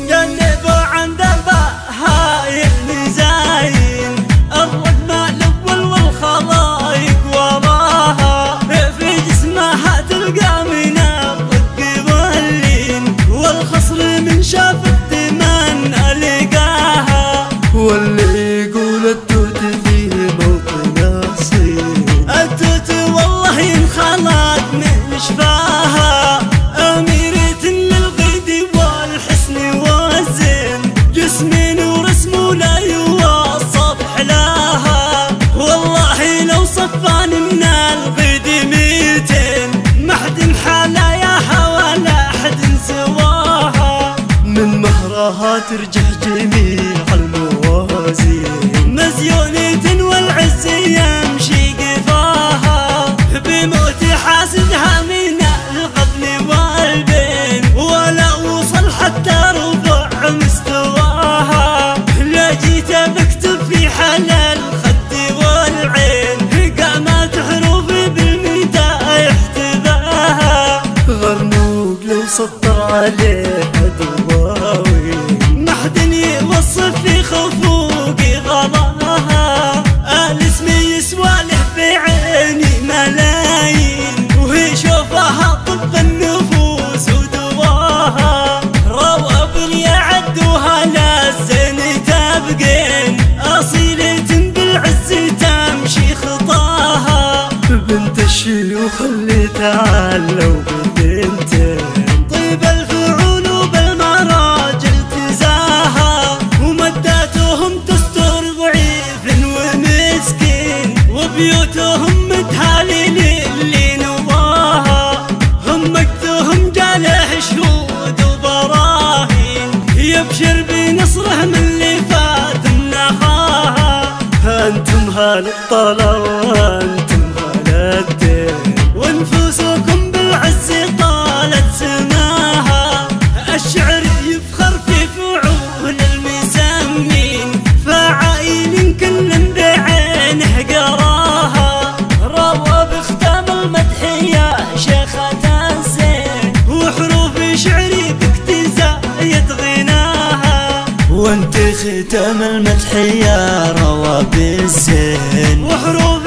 جنبوا عند البهايم مزاين الرقم الأول والخلايق وراها في جسمها تلقى من الرق واللين والخصر من شاف الدمان ألقاها واللي يقول التوت في موطن الصين التوت والله ينخلق من شفاها أميرة للغيد والحسن والزين جسم ورسم لا يوصف حلاها والله لو صفاني من الغيد 200 ما حد حلاياها ولا حد سواها من مهرها ترجح جميع الموازين مزيونة والعز يمشي قفاها بموت حاسدها من الغبن والبين ولا وصل حتى ربع مستواها لا جيت بكتب في حلال الخد والعين قامت حروفي بالمداح تباها غرنوق لو سطر عليه دواوين ما حد يوصف في خفوقي غلاها الاسم يسوى له بعيني ملايين وهي شوفها طب النفوس ودواها رواب يعدوها للزين تبقين أصيلة بالعز تمشي خطاها بنت الشيوخ اللي تعلوا ببنتين طيب الفعول وبالمراجل تزاها ومداتهم تستر ضعيف ومسكين وبيوتهم متهالين اللي نواها هم مكتوهم جاله شهود وبراهين يبشر بنصره من اللي فات النخاها أنتم هال الطلا وأنتم هال الدين ونفوسكم بالعز طالت سماها الشعر يفخر في فعول المسمين فعايل كل بعينه قراها روى بختام المدح يا شيخة الزين وحروف شعري باكتزايد غناها وانت ختام المدح يا روى بالزين وحروف